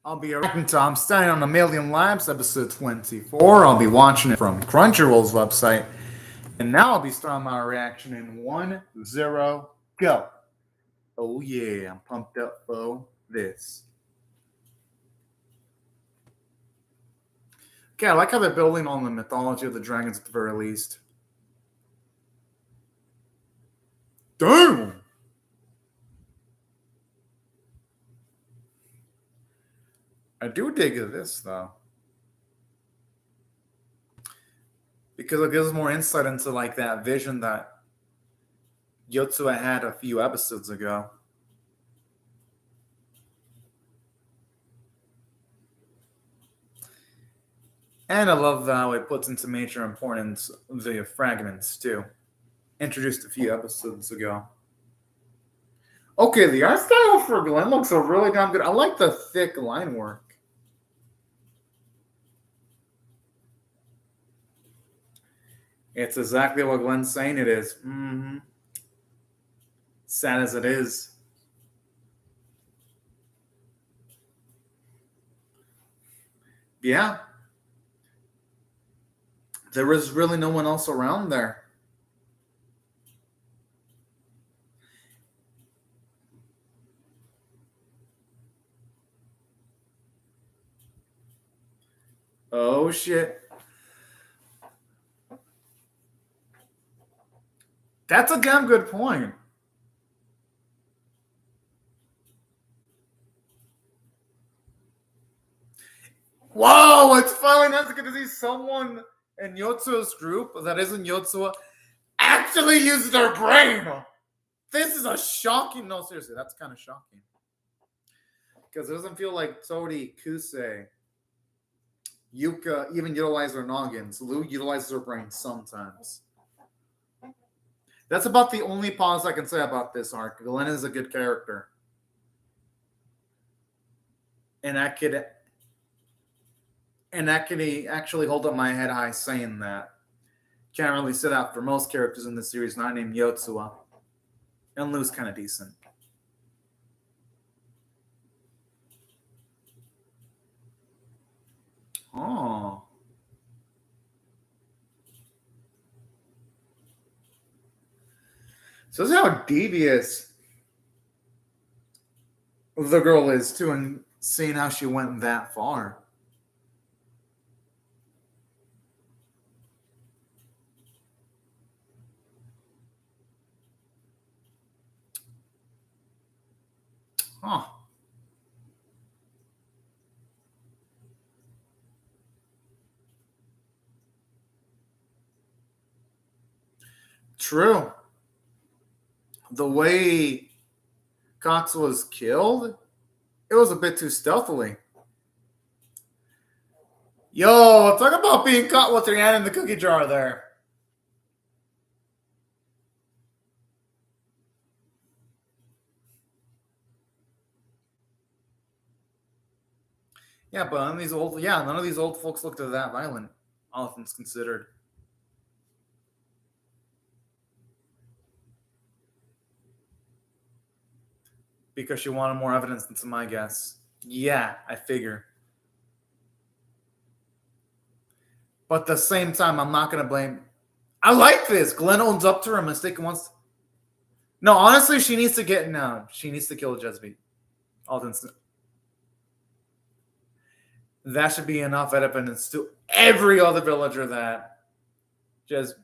I'll be reacting to I'm Standing on a Million Labs, episode 24. I'll be watching it from Crunchyroll's website. And now I'll be starting my reaction in 1-0, go. Oh yeah, I'm pumped up for this. Okay, I like how they're building on the mythology of the dragons at the very least. Damn! I do dig this, though. Because it gives more insight into, like, that vision that Yotsua had a few episodes ago. And I love how it puts into major importance the fragments, too. Introduced a few episodes ago. Okay, the art style for Glenn looks really damn good. I like the thick line work. It's exactly what Glenn's saying it is. Mm-hmm. Sad as it is. Yeah. There was really no one else around there. Oh, shit. That's a damn good point. Whoa, it's finally nice to get to see someone in Yotsua's group that isn't Yotsua actually use their brain. This is a shocking... No, seriously, that's kind of shocking. Because it doesn't feel like Tori, Kusei, Yuka even utilize their noggins. Lou utilizes her brain sometimes. That's about the only pause I can say about this arc. Glenn is a good character. And I could actually hold up my head high saying that. Can't really sit out for most characters in the series not named Yotsua. And Lou's kind of decent. Oh. So this is how devious the girl is, too, and seeing how she went that far. Huh. True. The way Cox was killed, it was a bit too stealthily. Yo, talk about being caught with your hand in the cookie jar there. Yeah, but none of these old folks looked that violent, all things considered. Because she wanted more evidence than my guess. Yeah, I figure. But at the same time, I'm not going to blame. I like this. Glenn owns up to her mistake and wants. No, honestly, she needs to get. No, she needs to kill Jesby. That should be enough evidence to every other villager that just.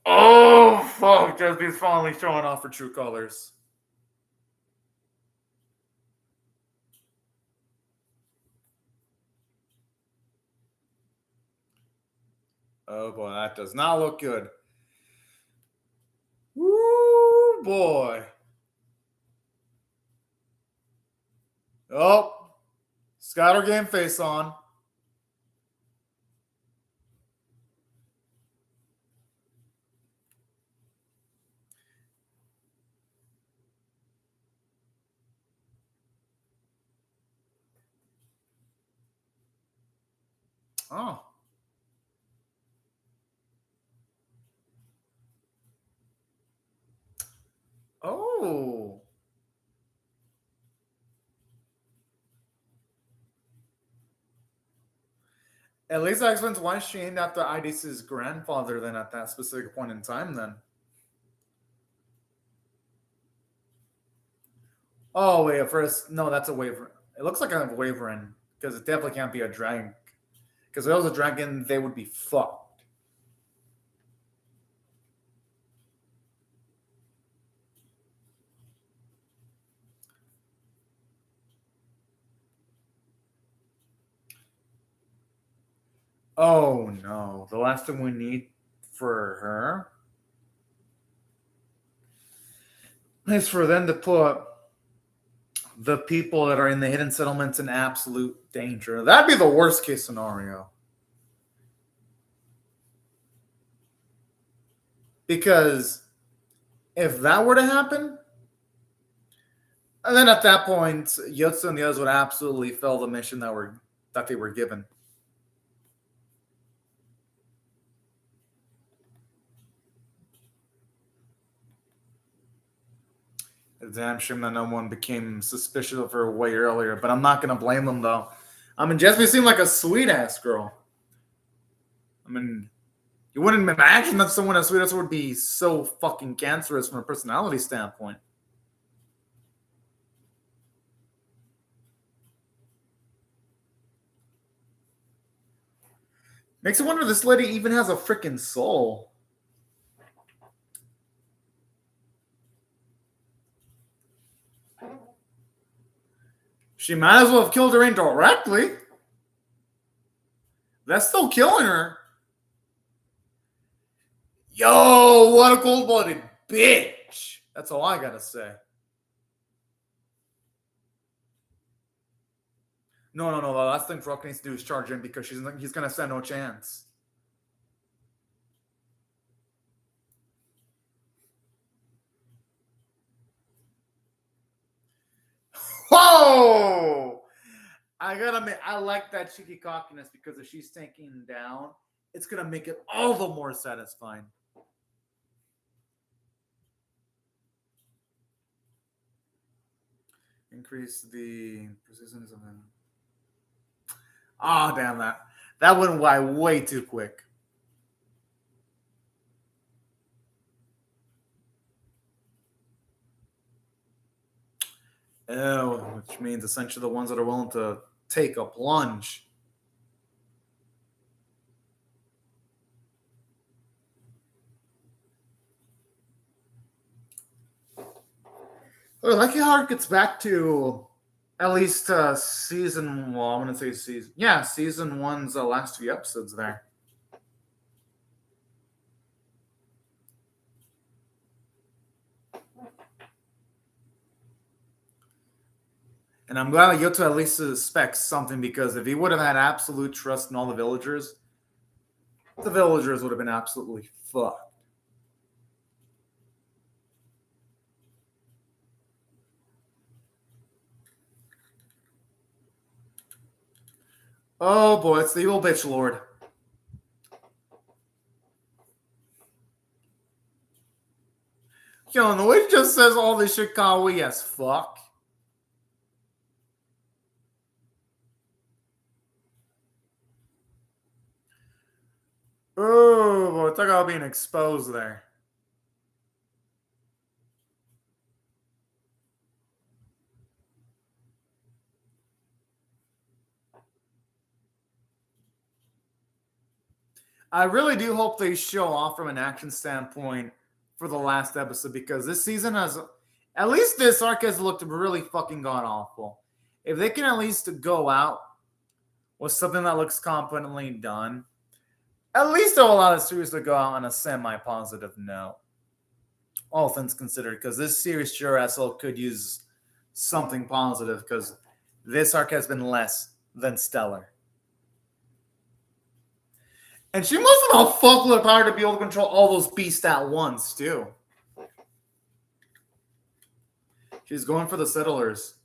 Oh, fuck. Jesby's finally showing off her true colors. Oh, boy. That does not look good. Woo, boy. Oh, got her game face on. Oh. Oh. At least that explains why she aimed after Idis's grandfather then at that specific point in time then. Oh, wait, first. No, that's a Wyvern. It looks like a Wyvern because it definitely can't be a dragon. Because if it was a dragon, they would be fucked. Oh no, the last thing we need for her is for them to put the people that are in the hidden settlements in absolute danger. That'd be the worst case scenario. Because if that were to happen, and then at that point, Yotsu and the others would absolutely fail the mission that they were given. It's a damn shame that no one became suspicious of her way earlier, but I'm not going to blame them, though. I mean, Jessie seemed like a sweet-ass girl. I mean, you wouldn't imagine that someone as sweet as her would be so fucking cancerous from a personality standpoint. Makes me wonder if this lady even has a freaking soul. She might as well have killed her indirectly. That's still killing her. Yo, what a cold-blooded bitch. That's all I gotta say. No. The last thing Rock needs to do is charge in because he's gonna stand no chance. Whoa! I gotta admit, I like that cheeky cockiness because if she's tanking down, it's gonna make it all the more satisfying. Increase the persistence of them. Oh, damn that. That went by way too quick. Oh, which means essentially the ones that are willing to take a plunge. I like how it gets back to at least season. Well, I want to say season. Yeah, season one's last few episodes there. And I'm glad that Yoto at least suspects something because if he would have had absolute trust in all the villagers would have been absolutely fucked. Oh boy, it's the evil bitch lord. Yo, and the way he just says all this shit kawaii as fuck. Oh boy, talk about being exposed there. I really do hope they show off from an action standpoint for the last episode because this season has, at least this arc has looked really fucking god awful. If they can at least go out with something that looks competently done, at least they'll allow the series to go out on a semi-positive note. All things considered, because this series sure as hell could use something positive because this arc has been less than stellar. And she must have a fuckload of power to be able to control all those beasts at once, too. She's going for the settlers.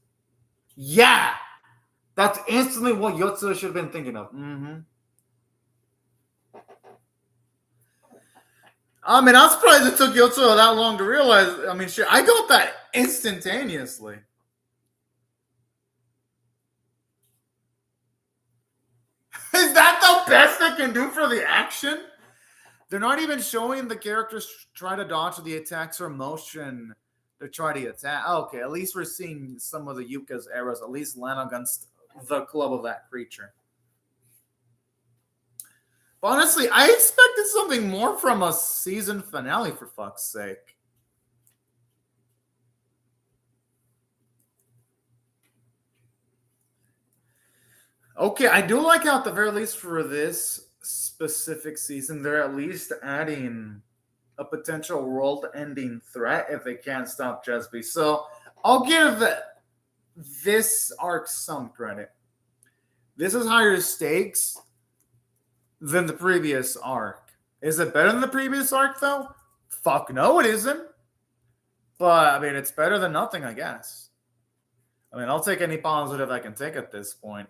Yeah! That's instantly what Yotsu should have been thinking of. I mean, I'm surprised it took Yotsu that long to realize. I mean, shit, I got that instantaneously. Is that the best they can do for the action. They're not even showing the characters try to dodge the attacks or motion to try to attack. Okay, at least we're seeing some of the Yuka's arrows at least land against the club of that creature. But honestly, I expected something more from a season finale, for fuck's sake. Okay, I do like how at the very least for this specific season, they're at least adding a potential world-ending threat if they can't stop Jesby. So I'll give this arc some credit. This is higher stakes than the previous arc. Is it better than the previous arc, though? Fuck no, it isn't. But, I mean, it's better than nothing, I guess. I mean, I'll take any positive I can take at this point.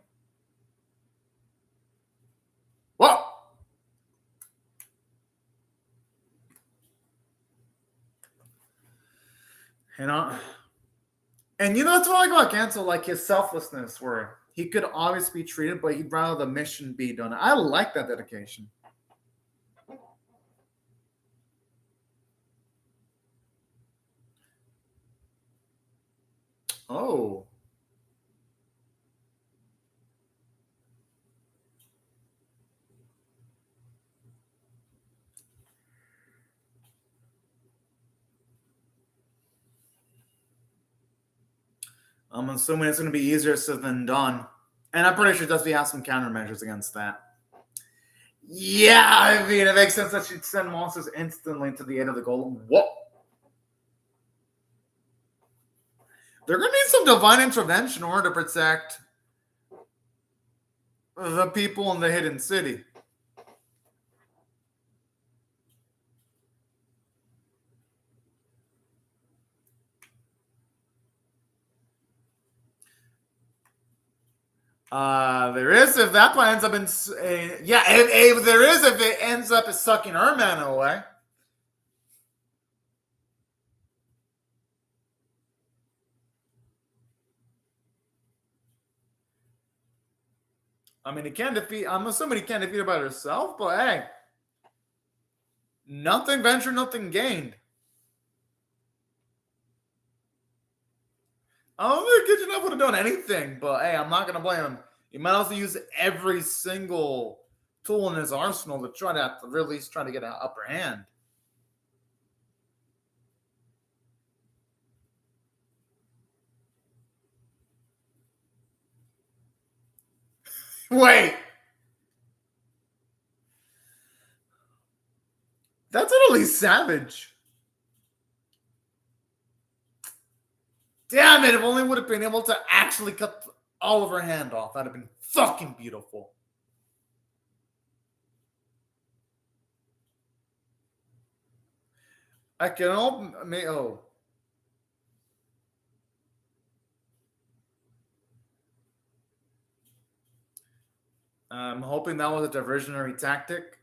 Whoa! You know? And you know what's what I like about Gensel? Like his selflessness, where he could always be treated, but he'd rather the mission be done. I like that dedication. Oh. I'm assuming it's going to be easier said than done. And I'm pretty sure Dusty has some countermeasures against that. Yeah, I mean, it makes sense that she'd send monsters instantly to the end of the golem. What? They're going to need some divine intervention in order to protect the people in the hidden city. There is if that one ends up in yeah. If there is if it ends up as sucking her mana away. I mean, it can defeat. I'm assuming he can't defeat her by herself, but hey, nothing ventured, nothing gained. I don't think Kitchenev would have done anything, but hey, I'm not going to blame him. He might also use every single tool in his arsenal to try to at the very least try to get an upper hand. Wait. That's utterly savage. Damn it, if only would have been able to actually cut all of her hand off. That'd have been fucking beautiful. I can open. Oh. I'm hoping that was a diversionary tactic.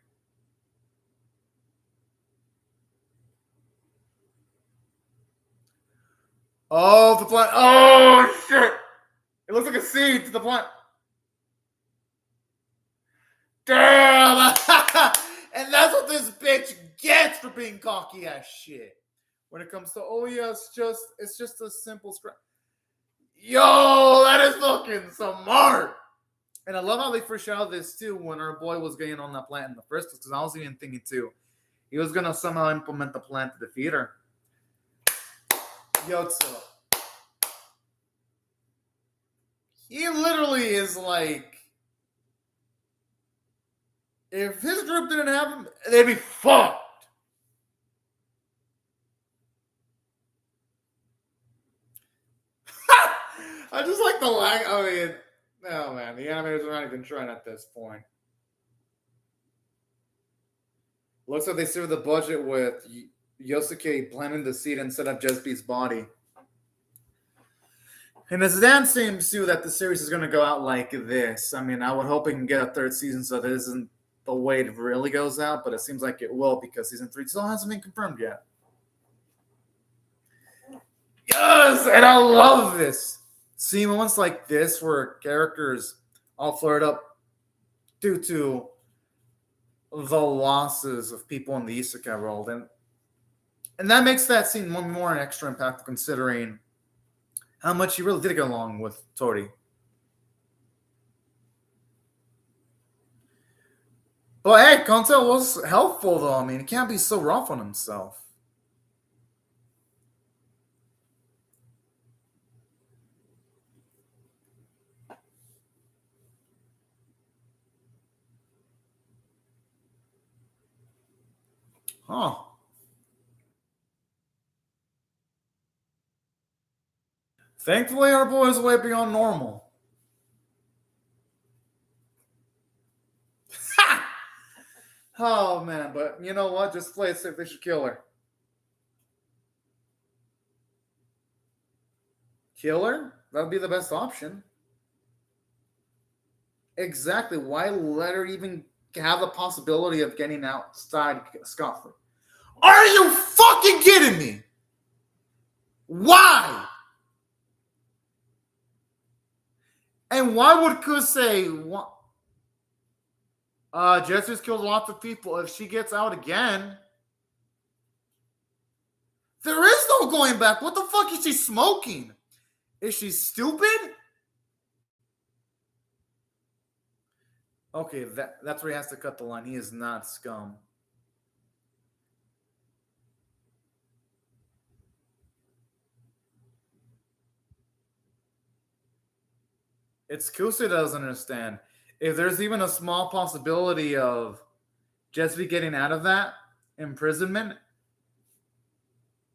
Oh, the plant. Oh, shit. It looks like a seed to the plant. Damn. And that's what this bitch gets for being cocky as shit. When it comes to, oh, yeah, it's just a simple scrap. Yo, that is fucking smart. And I love how they foreshadowed this, too, when our boy was getting on that plant in the first place. Because I was even thinking, too, he was going to somehow implement the plan to defeat her. Yotsu. He literally is like, if his group didn't have him, they'd be fucked. I just like the lag. I mean, no, man, the animators are not even trying at this point. Looks like they saved the budget with Yosuke planting the seed instead of Jesby's body. And as Dan seems to that the series is going to go out like this. I mean, I would hope it can get a third season so that isn't the way it really goes out, but it seems like it will because season 3 still hasn't been confirmed yet. Yes, and I love this. See moments like this where characters all flirt up due to the losses of people in the isekai world, and that makes that scene more and extra impactful considering how much he really did get along with Tori. But hey, Konta was helpful though. I mean, he can't be so rough on himself. Huh. Thankfully, our boy is way beyond normal. Oh man, but you know what? Just play it safe. They should kill her. Kill her? That would be the best option. Exactly. Why let her even have the possibility of getting outside scot-free? Are you fucking kidding me? Why? And why would Kusei Jesse's killed lots of people. If she gets out again, there is no going back. What the fuck is she smoking? Is she stupid? Okay, that's where he has to cut the line. He is not scum. It's Kusei that doesn't understand. If there's even a small possibility of Jesse getting out of that imprisonment,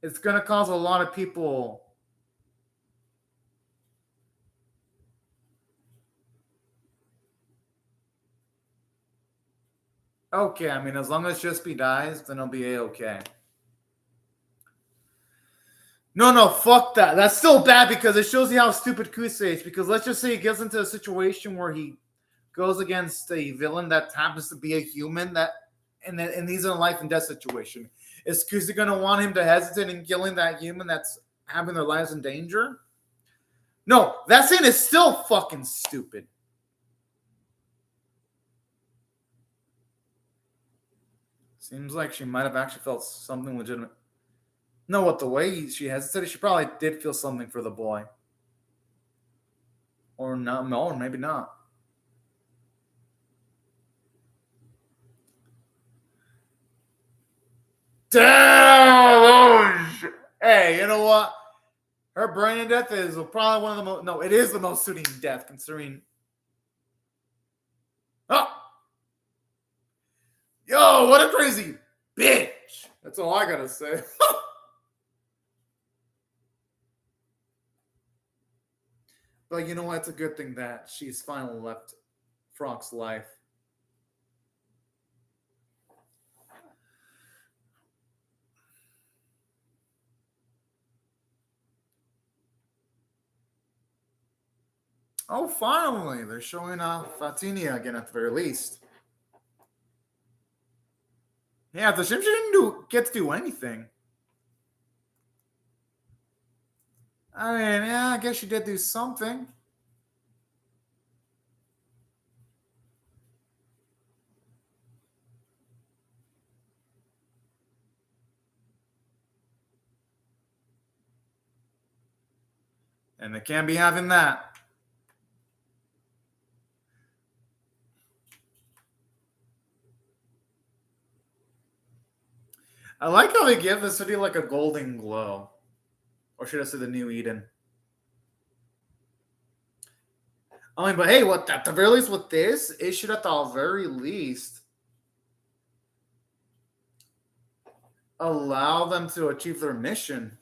it's going to cause a lot of people. Okay, I mean, as long as Jesse dies, then it'll be A-okay. No, fuck that. That's still bad because it shows you how stupid Kusei is. Because let's just say he gets into a situation where he goes against a villain that happens to be a human and he's in a life and death situation. Is Kusei going to want him to hesitate in killing that human that's having their lives in danger? No, that scene is still fucking stupid. Seems like she might have actually felt something legitimate. No, what the way she hesitated, she probably did feel something for the boy. Or not, no, or maybe not. Damn! Hey, you know what? Her brain death is probably one of the most. No, it is the most suiting death, considering. Oh! Yo, what a crazy bitch! That's all I gotta say. But you know what? It's a good thing that she's finally left Frog's life. Oh, finally! They're showing off Fatinia again at the very least. Yeah, it's a shame she didn't get to do anything. I mean, yeah, I guess she did do something. And they can't be having that. I like how they give the city like a golden glow. Or should I say the New Eden? I mean, but hey, what at the very least with this, it should at the very least allow them to achieve their mission.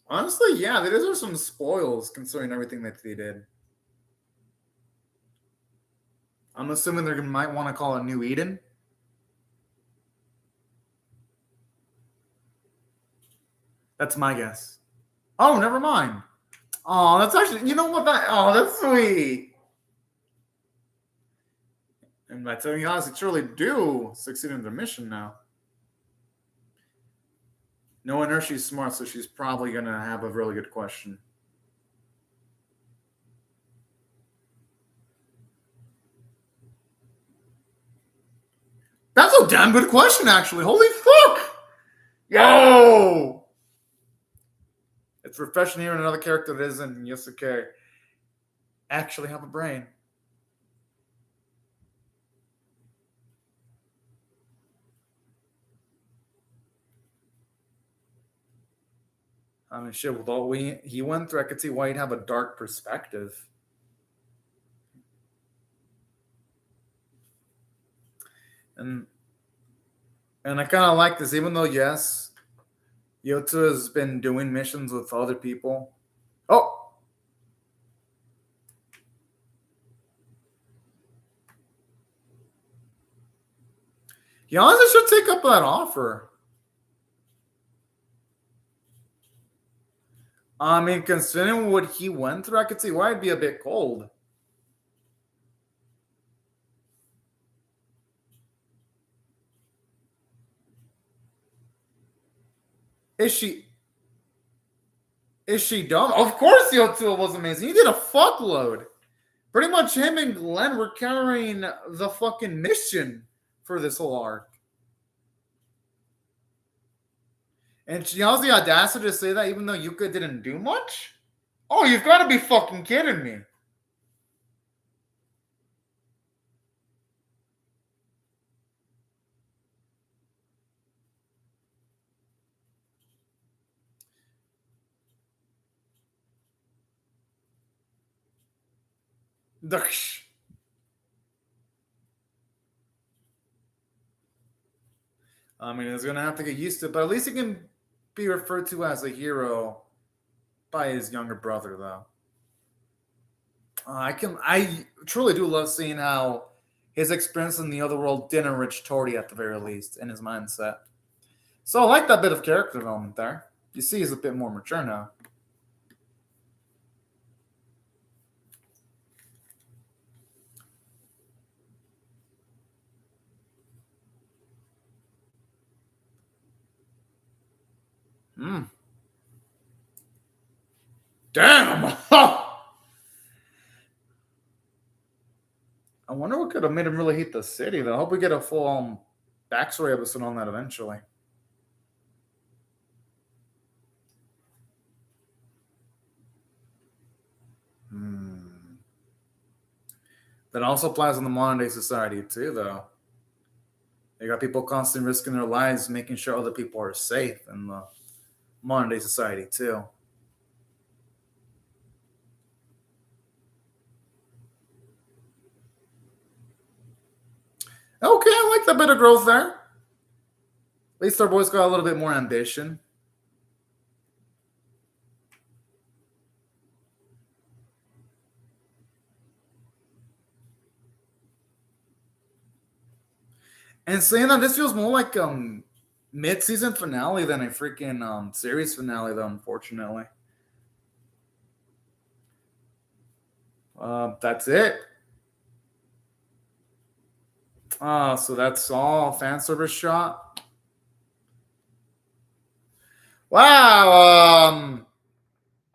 Honestly, yeah, there are some spoils considering everything that they did. I'm assuming they might want to call it New Eden. That's my guess. Oh, never mind. Oh, that's actually, you know what? That's sweet. And by telling you honestly, truly do succeed in their mission now. Knowing her, she's smart, so she's probably going to have a really good question. That's a damn good question, actually. Holy fuck! Yo! It's refreshing hearing another character that isn't Yosuke actually have a brain. I mean, shit, with all he went through, I could see why he'd have a dark perspective. And I kind of like this, even though, yes, Yotsu has been doing missions with other people. Oh! He honestly should take up that offer. I mean, considering what he went through, I could see why it'd be a bit cold. Is she dumb? Of course Yotsuo was amazing. He did a fuckload. Pretty much him and Glenn were carrying the fucking mission for this whole arc. And she has the audacity to say that even though Yuka didn't do much? Oh, you've got to be fucking kidding me. I mean, he's going to have to get used to it, but at least he can be referred to as a hero by his younger brother, though. I truly do love seeing how his experience in the other world did enrich Tori at the very least in his mindset. So I like that bit of character development there. You see he's a bit more mature now. Damn! I wonder what could have made him really hate the city, though. I hope we get a full backstory episode on that eventually. That also applies in the modern day society, too, though. You got people constantly risking their lives, making sure other people are safe in the modern day society, too. Okay, I like that bit of growth there. At least our boys got a little bit more ambition. And saying that, this feels more like mid-season finale than a freaking series finale, though, unfortunately. That's it. So that's all fan service shot. Wow.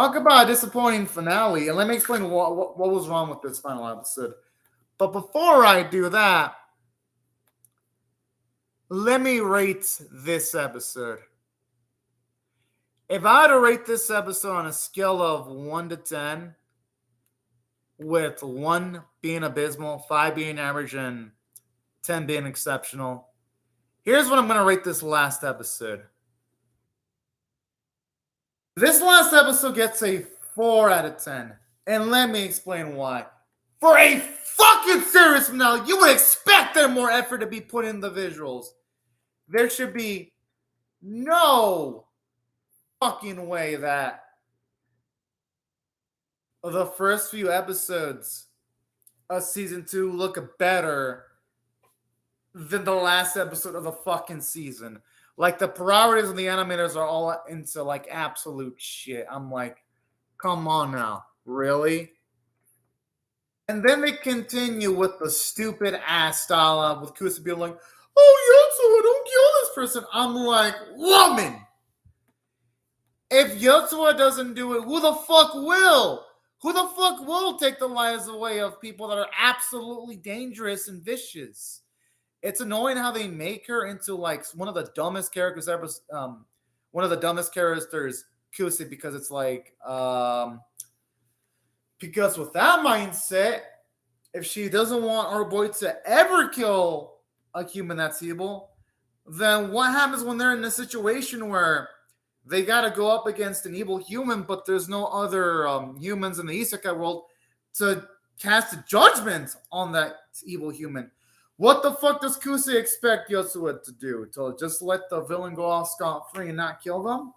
Talk about a disappointing finale. And let me explain what was wrong with this final episode. But before I do that, let me rate this episode. If I had to rate this episode on a scale of 1 to 10, with 1 being abysmal, 5 being average, and 10 being exceptional, here's what I'm going to rate this last episode. This last episode gets a 4 out of 10. And let me explain why. For a fucking series finale, you would expect there more effort to be put in the visuals. There should be no fucking way that the first few episodes of season 2 look better than the last episode of the fucking season. Like, the priorities of the animators are all into, like, absolute shit. I'm like, come on now. Really? And then they continue with the stupid ass style with Kusa being like, oh, Yotsuwa, don't kill this person. I'm like, woman! If Yotsuwa doesn't do it, who the fuck will? Who the fuck will take the lives away of people that are absolutely dangerous and vicious? It's annoying how they make her into like one of the dumbest characters ever. One of the dumbest characters, Kusa, because it's like, because with that mindset, if she doesn't want our boy to ever kill a human that's evil, then what happens when they're in a situation where they got to go up against an evil human, but there's no other humans in the isekai world to cast a judgment on that evil human? What the fuck does Kusa expect Yotsuwa to do? To just let the villain go off scot-free and not kill them?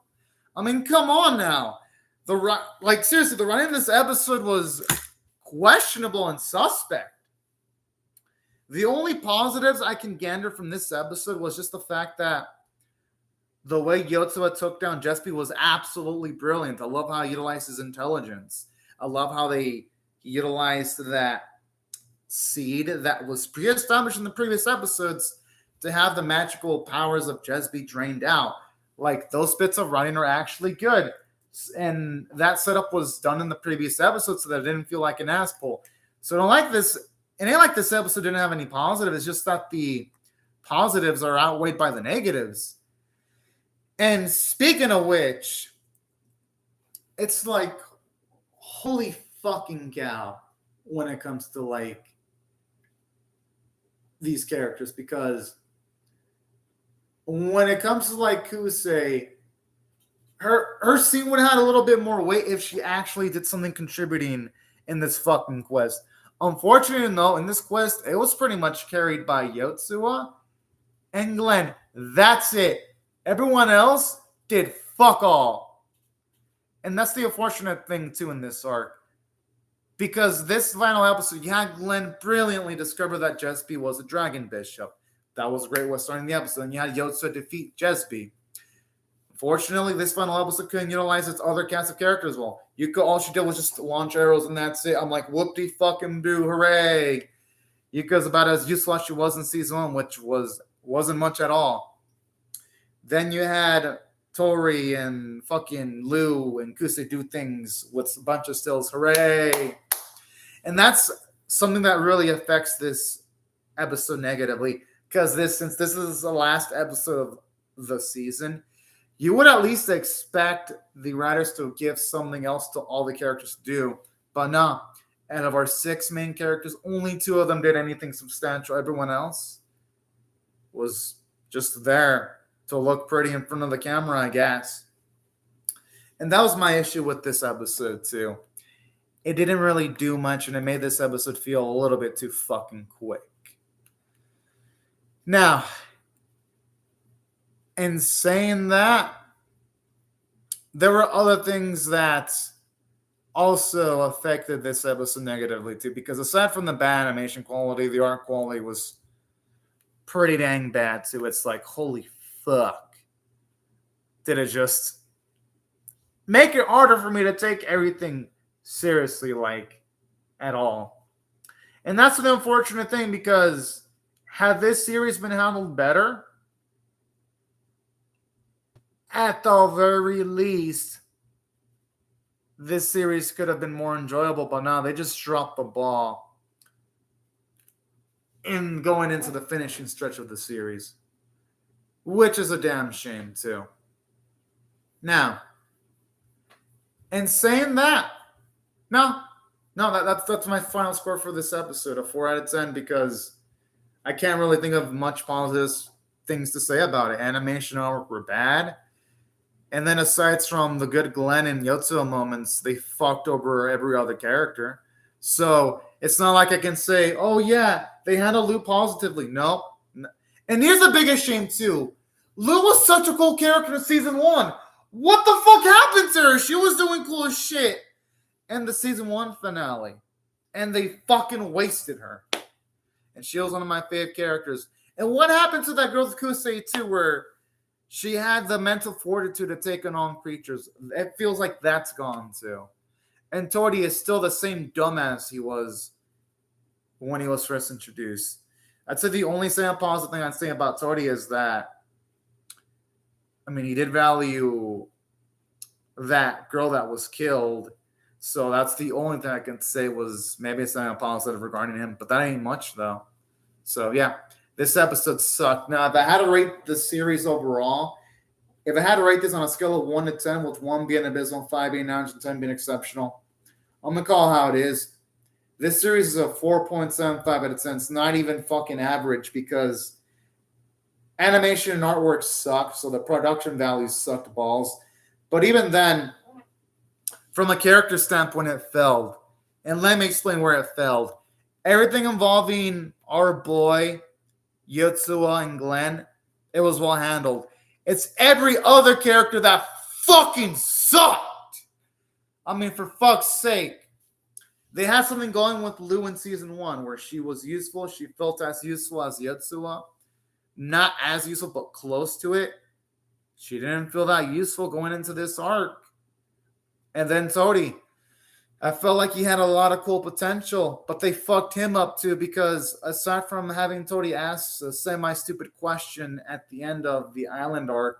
I mean, come on now. Seriously, the writing of this episode was questionable and suspect. The only positives I can gander from this episode was just the fact that the way Yotsuwa took down Jespi was absolutely brilliant. I love how he utilized his intelligence. I love how they utilized that seed that was pre-established in the previous episodes to have the magical powers of Jespi drained out. Like, those bits of writing are actually good. And that setup was done in the previous episode so that it didn't feel like an ass pull. So I don't like this. It ain't like this episode didn't have any positives. It's just that the positives are outweighed by the negatives. And speaking of which, it's like, holy fucking cow when it comes to like these characters, because when it comes to like Kusei, her scene would have had a little bit more weight if she actually did something contributing in this fucking quest. Unfortunately, though, in this quest, it was pretty much carried by Yotsuwa and Glenn. That's it. Everyone else did fuck all. And that's the unfortunate thing, too, in this arc. Because this final episode, you had Glenn brilliantly discover that Jespi was a dragon bishop. That was a great way of starting the episode. And you had Yotsuwa defeat Jespi. Unfortunately, this final episode couldn't utilize its other cast of characters well. All she did was just launch arrows and that's it. I'm like, whoop-de-fucking-do, hooray. Yuka's about as useful as she was in season 1, which wasn't much at all. Then you had Tori and fucking Lou and Kusei do things with a bunch of stills. Hooray! And that's something that really affects this episode negatively. Because since this is the last episode of the season, you would at least expect the writers to give something else to all the characters to do. But no. Out of our 6 main characters, only 2 of them did anything substantial. Everyone else was just there to look pretty in front of the camera, I guess. And that was my issue with this episode, too. It didn't really do much, and it made this episode feel a little bit too fucking quick. Now, in saying that, there were other things that also affected this episode negatively, too. Because aside from the bad animation quality, the art quality was pretty dang bad, too. It's like, holy fuck. Did it just make it harder for me to take everything seriously, like, at all. And that's an unfortunate thing, because had this series been handled better, at the very least, this series could have been more enjoyable, but now they just dropped the ball in going into the finishing stretch of the series, which is a damn shame, too. Now, in saying that, that's my final score for this episode, a 4 out of 10, because I can't really think of much positive things to say about it. Animation and artwork were bad. And then aside from the good Glenn and Yotsuwa moments, they fucked over every other character. So it's not like I can say, oh yeah, they handled Lou positively. No. And here's the biggest shame too. Lou was such a cool character in season 1. What the fuck happened to her? She was doing cool as shit in the season 1 finale. And they fucking wasted her. And she was one of my favorite characters. And what happened to that girl with Kusei too, where she had the mental fortitude to take on creatures? It feels like that's gone too. And Tori is still the same dumbass he was when he was first introduced. I'd say the only positive thing I'd say about Tori is that, I mean, he did value that girl that was killed. So that's the only thing I can say was maybe something positive regarding him. But that ain't much, though. So, yeah, this episode sucked. Now, if I had to rate the series overall, if I had to rate this on a scale of 1 to 10, with 1 being abysmal, 5 being average, and 10 being exceptional, I'm going to call it how it is. This series is a 4.75 out of 10. It's not even fucking average because animation and artwork suck, so the production values sucked balls. But even then, from a character standpoint, it failed. And let me explain where it failed. Everything involving our boy, Yotsuwa and Glenn, it was well handled. It's every other character that fucking sucked. I mean, for fuck's sake. They had something going with Lou in season 1 where she was useful. She felt as useful as Yotsuwa. Not as useful, but close to it. She didn't feel that useful going into this arc. And then Tori. I felt like he had a lot of cool potential, but they fucked him up too because aside from having Tori ask a semi-stupid question at the end of the island arc,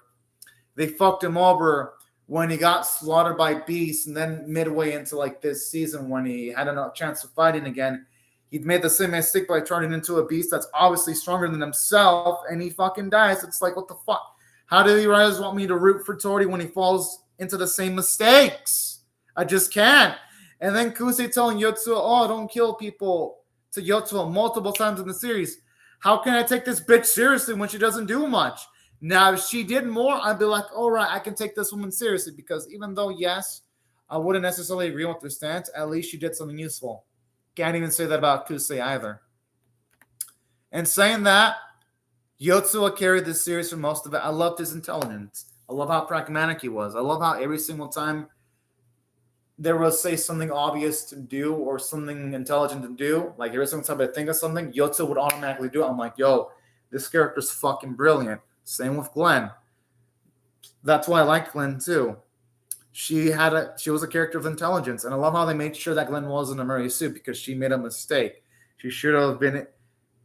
they fucked him over when he got slaughtered by beasts, and then midway into like this season when he had a chance of fighting again, he'd made the same mistake by turning into a beast that's obviously stronger than himself, and he fucking dies. It's like, what the fuck? How do you guys want me to root for Tori when he falls into the same mistakes? I just can't. And then Kusei telling Yotsuwa, oh, don't kill people, to Yotsuwa multiple times in the series. How can I take this bitch seriously when she doesn't do much? Now, if she did more, I'd be like, all right, I can take this woman seriously because even though, yes, I wouldn't necessarily agree with her stance, at least she did something useful. Can't even say that about Kusei either. And saying that, Yotsuwa carried this series for most of it. I loved his intelligence. I love how pragmatic he was. I love how every single time there was, say, something obvious to do or something intelligent to do, like every single time I think of something, Yotsuwa would automatically do it. I'm like, yo, this character's fucking brilliant. Same with Glenn. That's why I liked Glenn too. She was a character of intelligence, and I love how they made sure that Glenn wasn't a Murray suit because she made a mistake. She should have been.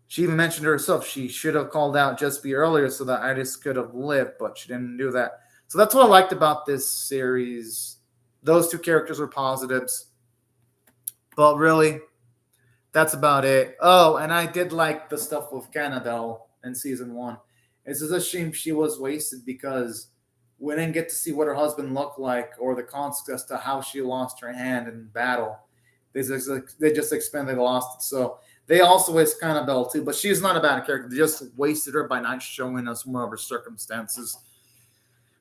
She even mentioned to herself she should have called out just be earlier so that Iris could have lived, but she didn't do that. So that's what I liked about this series. Those two characters were positives, but really, that's about it. Oh, and I did like the stuff with Canadell in season 1. It's just a shame she was wasted because we didn't get to see what her husband looked like or the consequence to how she lost her hand in battle. They just expanded they lost it. So they also waste Canadell too, but she's not a bad character. They just wasted her by not showing us more of her circumstances.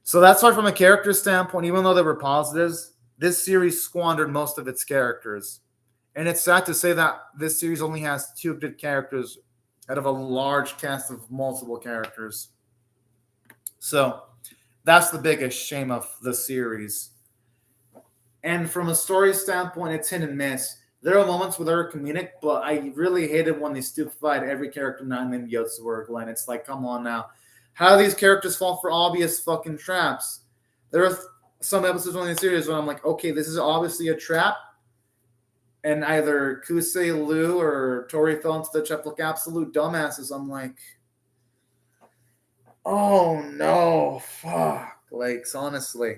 So that's why from a character standpoint, even though there were positives, this series squandered most of its characters. And it's sad to say that this series only has 2 good characters out of a large cast of multiple characters. So that's the biggest shame of the series. And from a story standpoint, it's hit and miss. There are moments where they're comedic, but I really hated when they stupefied every character not named Yotsuwa or Glenn. It's like, come on now. How do these characters fall for obvious fucking traps? There are some episodes on the series where I'm like, okay, this is obviously a trap. And either Kusei, Lou, or Tori fell into the trap like absolute dumbasses. I'm like, oh no, fuck. Like, honestly.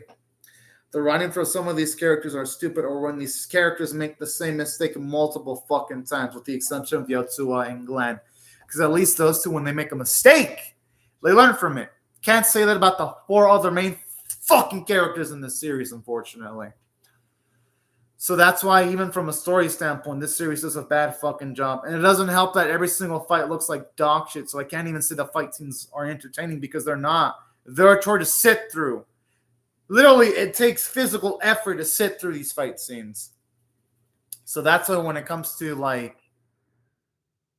The writing for some of these characters are stupid, or when these characters make the same mistake multiple fucking times, with the exception of Yotsuwa and Glenn. Because at least those two, when they make a mistake, they learn from it. Can't say that about the 4 other main fucking characters in this series, unfortunately. So that's why, even from a story standpoint, this series does a bad fucking job. And it doesn't help that every single fight looks like dog shit. So I can't even say the fight scenes are entertaining because they're not. They're a chore to sit through. Literally, it takes physical effort to sit through these fight scenes. So that's why when it comes to like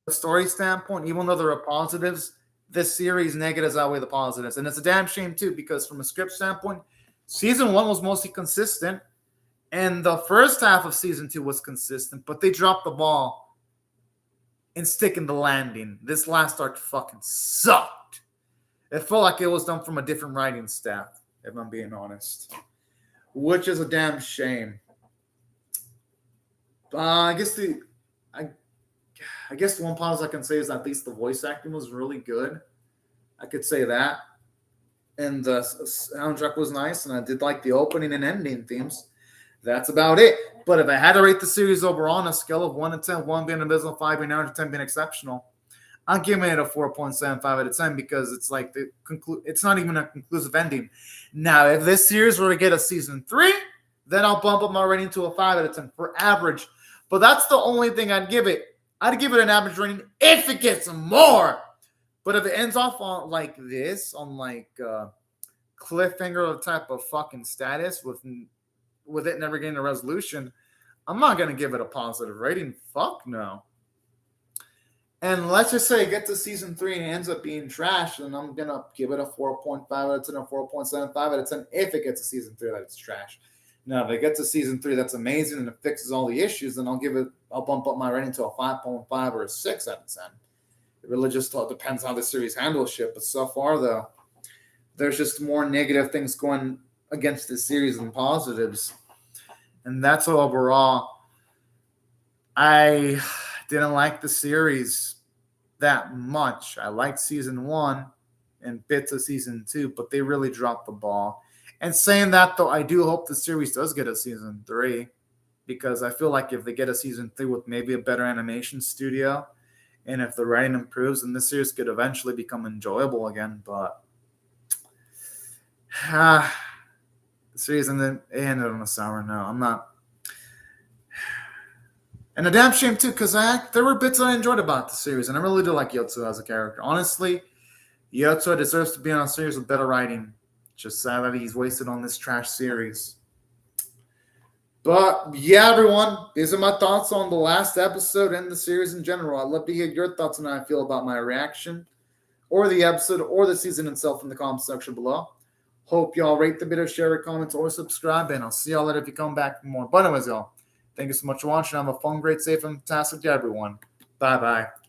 the story standpoint, even though there are positives, this series negatives outweigh the positives. And it's a damn shame too, because from a script standpoint, season 1 was mostly consistent. And the first half of season 2 was consistent, but they dropped the ball in sticking the landing. This last arc fucking sucked. It felt like it was done from a different writing staff, if I'm being honest, which is a damn shame. I I guess the one positive I can say is at least the voice acting was really good. I could say that. And the soundtrack was nice, and I did like the opening and ending themes. That's about it. But if I had to rate the series overall on a scale of 1 to 10, 1 being abysmal, 5 being average, 10 being exceptional, I'm giving it a 4.75 out of 10 because it's like it's not even a conclusive ending. Now, if this series were to get a season 3, then I'll bump up my rating to a 5 out of 10 for average. But that's the only thing I'd give it. I'd give it an average rating if it gets more. But if it ends off on like this, on like cliffhanger type of fucking status with it never getting a resolution, I'm not going to give it a positive rating. Fuck no. And let's just say it gets to season 3 and it ends up being trash, then I'm going to give it a 4.5 out of 10 or 4.75 out of 10 if it gets to season 3 that it's trash. Now, if it gets to season 3 that's amazing and it fixes all the issues, then I'll bump up my rating to a 5.5 or a 6 out of 10. It really just all depends how the series handles shit. But so far, though, there's just more negative things going against the series than positives. And that's overall. I didn't like the series that much. I liked season 1 and bits of season 2, but they really dropped the ball. And saying that, though, I do hope the series does get a season 3, because I feel like if they get a season 3 with maybe a better animation studio, and if the writing improves, then this series could eventually become enjoyable again. But the series ended on a sour note. I'm not. And a damn shame, too, because there were bits that I enjoyed about the series, and I really do like Yotsuya as a character. Honestly, Yotsuya deserves to be on a series with better writing. Just sad that he's wasted on this trash series. But, yeah, everyone, these are my thoughts on the last episode and the series in general. I'd love to hear your thoughts on how I feel about my reaction, or the episode, or the season itself in the comment section below. Hope y'all rate the video, share, comments, or subscribe, and I'll see y'all later if you come back for more. But anyways, y'all, thank you so much for watching. Have a fun, great, safe, and fantastic day, everyone. Bye-bye.